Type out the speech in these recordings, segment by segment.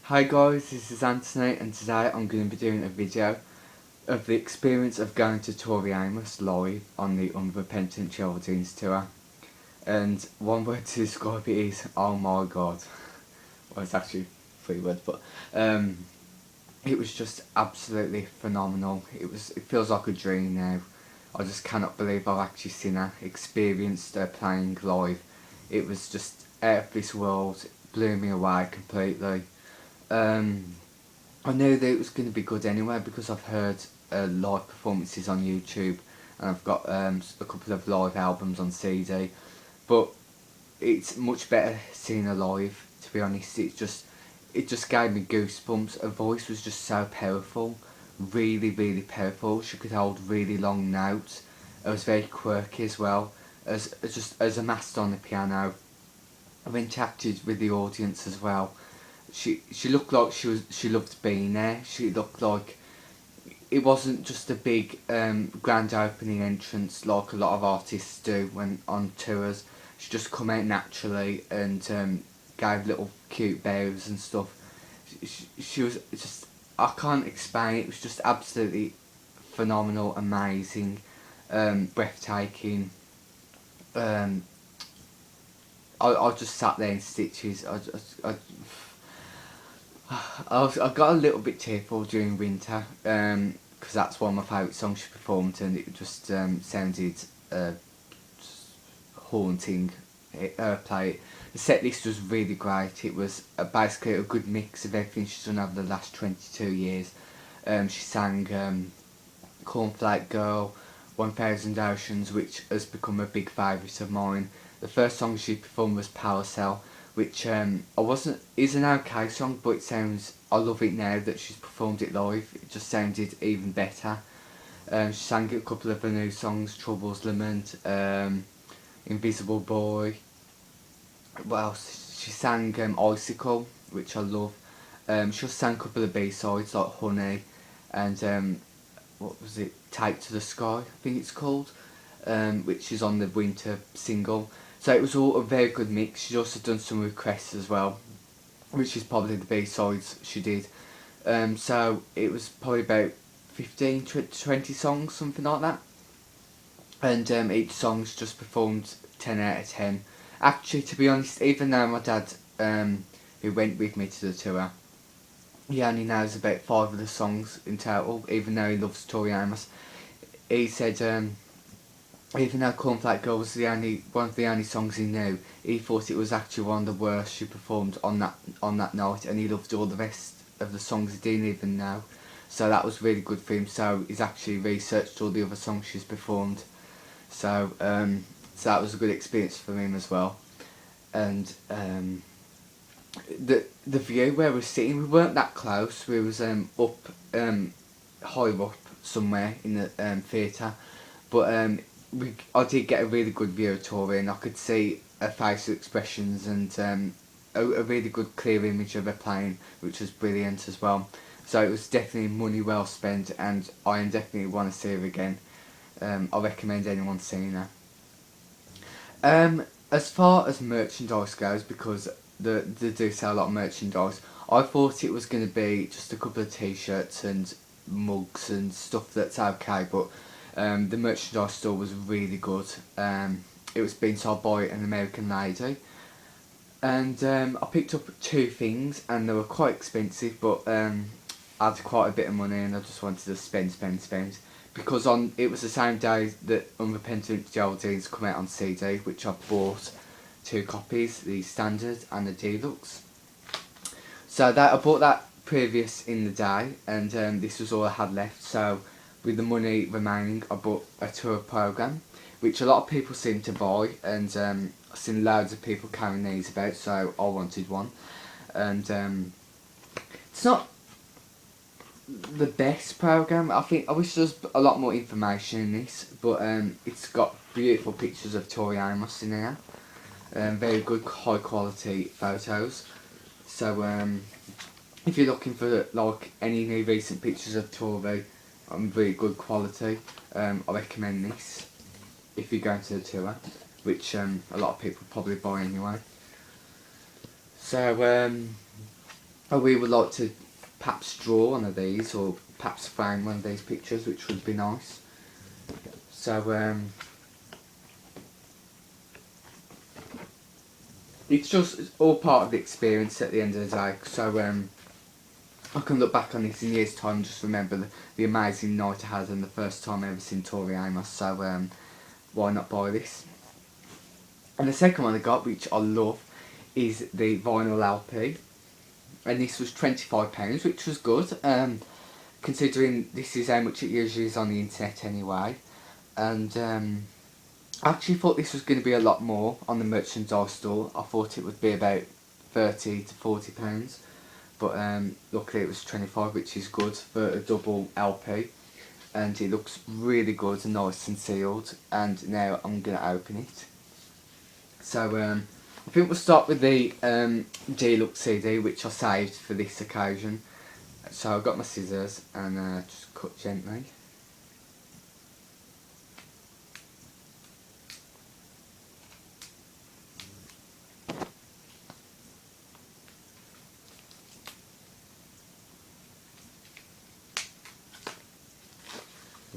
Hi guys, this is Anthony and today I'm going to be doing a video of the experience of going to Tori Amos live on the Unrepentant Geraldines tour. And one word to describe it is, oh my god. Well, it's actually 3 words, but it was just absolutely phenomenal. It feels like a dream now. I just cannot believe I've actually seen her, experienced her playing live. It was just out of this world, blew me away completely. I knew that it was going to be good anyway because I've heard live performances on YouTube and I've got a couple of live albums on CD, but it's much better seeing her live, to be honest. It just gave me goosebumps. Her voice was just so powerful, really powerful. She could hold really long notes. It was very quirky as well, as a master on the piano. I've interacted with the audience as well. She looked like she loved being there. She looked like it wasn't just a big grand opening entrance like a lot of artists do when on tours. She just come out naturally and gave little cute bows and stuff. She was just, I can't explain it. It was just absolutely phenomenal, amazing, breathtaking. I just sat there in stitches. I got a little bit tearful during winter because that's one of my favourite songs she performed, and it just sounded just haunting. Play. The set list was really great. It was basically a good mix of everything she's done over the last 22 years. She sang Cornflake Girl, 1000 Oceans, which has become a big favourite of mine. The first song she performed was Power Cell, which is an okay song, but I love it now that she's performed it live. It just sounded even better. She sang a couple of her new songs, Trouble's Lament, Invisible Boy. What else? She sang Icicle, which I love. She also sang a couple of B-sides like Honey and what was it? Take to the Sky, I think it's called, which is on the winter single. So it was all a very good mix. She's also done some requests as well, which is probably the B-sides she did. So it was probably about 15 to 20 songs, something like that. And each song's just performed 10 out of 10. Actually, to be honest, even though my dad, who went with me to the tour, he only knows about 5 of the songs in total, even though he loves Tori Amos. He said, even though Cornflake Girl was one of the only songs he knew, he thought it was actually one of the worst she performed on that night, and he loved all the rest of the songs he didn't even know. So that was really good for him. So he's actually researched all the other songs she's performed. So that was a good experience for him as well. And the view where we were sitting, we weren't that close. We was up high up somewhere in the theatre, but I did get a really good view of Tori, and I could see her facial expressions and a really good clear image of her playing, which was brilliant as well. So it was definitely money well spent, and I definitely want to see her again. I recommend anyone seeing her. As far as merchandise goes, because they do sell a lot of merchandise, I thought it was going to be just a couple of t-shirts and mugs and stuff that's okay, but the merchandise store was really good. It was being sold by an American lady, and I picked up 2 things, and they were quite expensive, but I had quite a bit of money and I just wanted to spend. Because it was the same day that Unrepentant Geraldines come out on CD, which I bought 2 copies, the standard and the deluxe. So I bought that previous in the day, and this was all I had left. So with the money remaining, I bought a tour programme, which a lot of people seem to buy, and I've seen loads of people carrying these about, so I wanted one. And it's not the best programme. I wish there was a lot more information in this, but it's got beautiful pictures of Tori Amos in here, very good high quality photos. So if you're looking for like any new recent pictures of Tori on really good quality, I recommend this if you're going to the tour, which a lot of people probably buy anyway. So I really would like to perhaps draw one of these, or perhaps frame one of these pictures, which would be nice. So it's just all part of the experience at the end of the day. So I can look back on this in years' time and just remember the amazing night I had and the first time I ever seen Tori Amos. So why not buy this? And the second one I got, which I love, is the vinyl LP. And this was £25, which was good, considering this is how much it usually is on the internet anyway. And I actually thought this was going to be a lot more on the merchandise store. I thought it would be about £30 to £40. But luckily it was 25, which is good for a double LP. And it looks really good and nice and sealed. And now I'm going to open it. So I think we'll start with the deluxe CD, which I saved for this occasion. So I've got my scissors and just cut gently.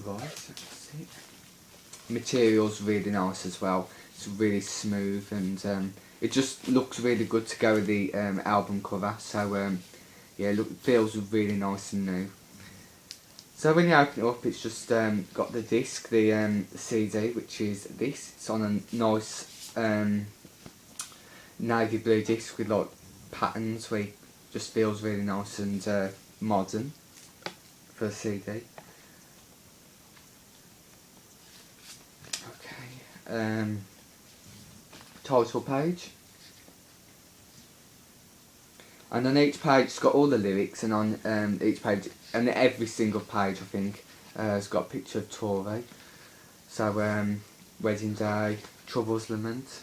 Right, that's it. Material's really nice as well. It's really smooth and it just looks really good to go with the album cover. So yeah, look, it feels really nice and new. So when you open it up, it's just got the disc, the CD, which is this. It's on a nice navy blue disc with like patterns, where it just feels really nice and modern for a CD. Title page, and on each page it's got all the lyrics, and on each page, and every single page I think has got a picture of Tori. So Wedding Day, Troubles Lament,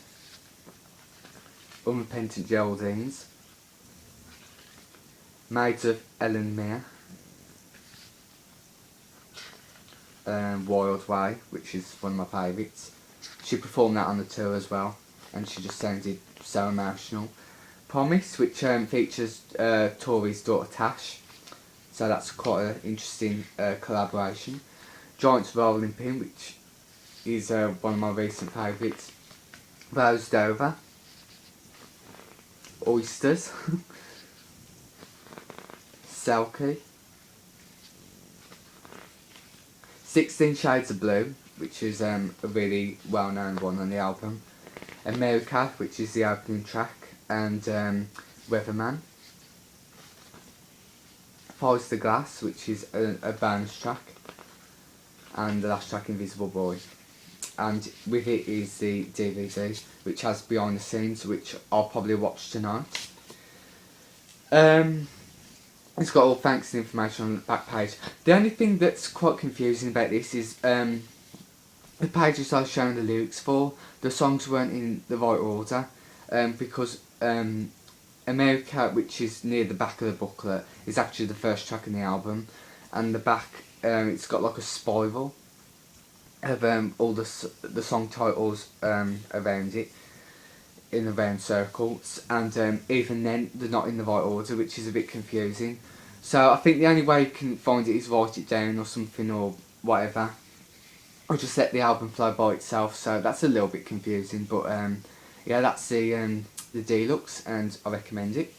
Unrepentant Geraldines, Maids of Ellen Mere, Wild Way, which is one of my favourites. She performed that on the tour as well, and she just sounded so emotional. Promise, which features Tori's daughter Tash, so that's quite an interesting collaboration. Giant's Rolling Pin, which is one of my recent favourites. Rose Dover, Oysters, Selkie, 16 Shades of Blue, which is a really well-known one on the album. America, which is the opening track, and Weatherman. Forest the Glass, which is a bonus track, and the last track, Invisible Boy. And with it is the DVD, which has behind the scenes, which I'll probably watch tonight. It's got all thanks and information on the back page. The only thing that's quite confusing about this is the pages I was showing the lyrics for, the songs weren't in the right order, because America, which is near the back of the booklet, is actually the first track in the album, and the back, it's got like a spiral of all the song titles around it, in a round circles, and even then they're not in the right order, which is a bit confusing. So I think the only way you can find it is write it down or something, or whatever, or just let the album flow by itself. So that's a little bit confusing, but yeah, that's the deluxe, and I recommend it.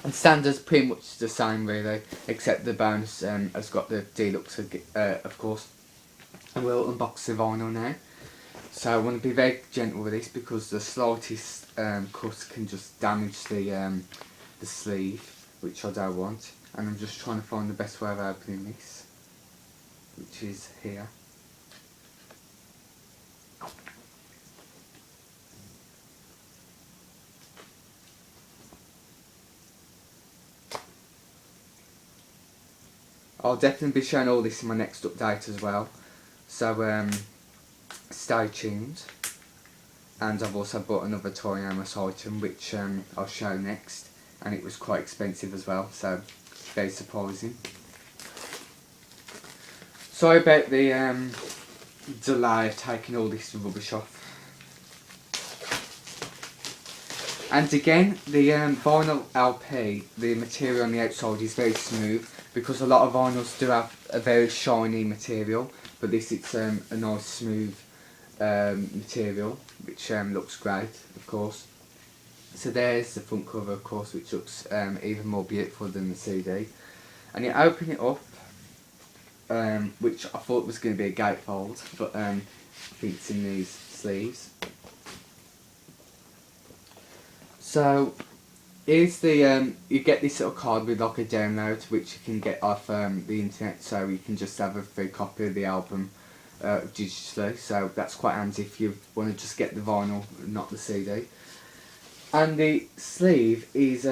And standard's pretty much the same really, except the bonus has got the deluxe of course. And we'll unbox the vinyl now. So I want to be very gentle with this, because the slightest cut can just damage the sleeve, which I don't want. And I'm just trying to find the best way of opening this, which is here. I'll definitely be showing all this in my next update as well, so stay tuned. And I've also bought another Tori Amos item, which I'll show next, and it was quite expensive as well, so very surprising. Sorry about the delay of taking all this rubbish off. And again, the vinyl LP, the material on the outside is very smooth, because a lot of vinyls do have a very shiny material, but this it's a nice smooth material, which looks great, of course. So there's the front cover, of course, which looks even more beautiful than the CD. And you open it up, which I thought was going to be a gatefold, but I think it's in these sleeves. So here's the you get this little card with like a download, which you can get off the internet, so you can just have a free copy of the album digitally. So that's quite handy if you want to just get the vinyl, not the CD. And the sleeve is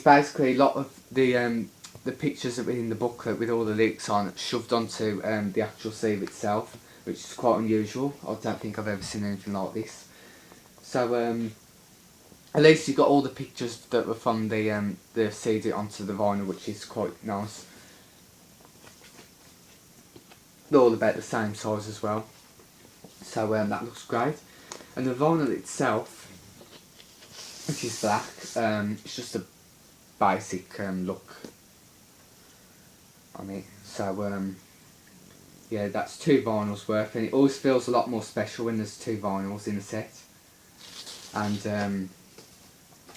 basically a lot of the pictures that were in the booklet with all the lyrics on shoved onto the actual sleeve itself, which is quite unusual. I don't think I've ever seen anything like this. So at least you got all the pictures that were from the CD onto the vinyl, which is quite nice. They're all about the same size as well. So that looks great. And the vinyl itself, which is black, it's just a basic look on it. So yeah, that's 2 vinyls worth, and it always feels a lot more special when there's 2 vinyls in a set. And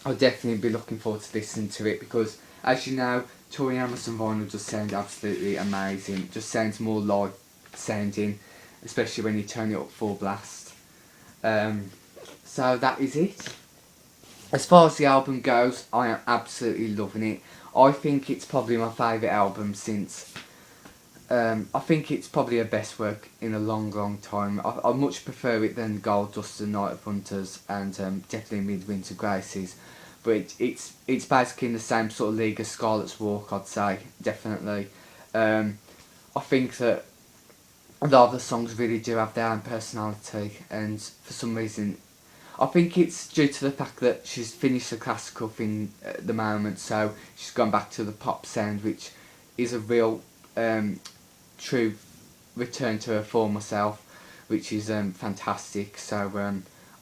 I'll definitely be looking forward to listening to it, because as you know, Tori Amos and vinyl just sound absolutely amazing. It just sounds more live sounding, especially when you turn it up full blast. So that is it. As far as the album goes, I am absolutely loving it. I think it's probably my favourite album since... I think it's probably her best work in a long time. I much prefer it than Gold Dust and Night of Hunters, and definitely Midwinter Graces. But it's basically in the same sort of league as Scarlet's Walk, I'd say, definitely. I think that a lot of the songs really do have their own personality, and for some reason, I think it's due to the fact that she's finished the classical thing at the moment, so she's gone back to the pop sound, which is a real true return to her former self, which is fantastic. So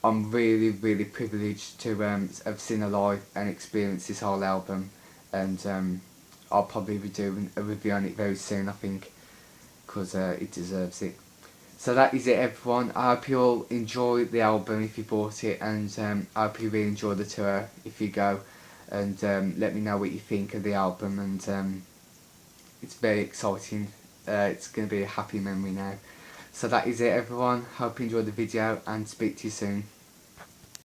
I'm really privileged to have seen her live and experienced this whole album, and I'll probably be doing a review on it very soon, I think, because it deserves it. So that is it, everyone. I hope you all enjoy the album if you bought it, and I hope you really enjoy the tour if you go, and let me know what you think of the album. And it's very exciting. It's going to be a happy memory now. So that is it, everyone. Hope you enjoyed the video, and speak to you soon.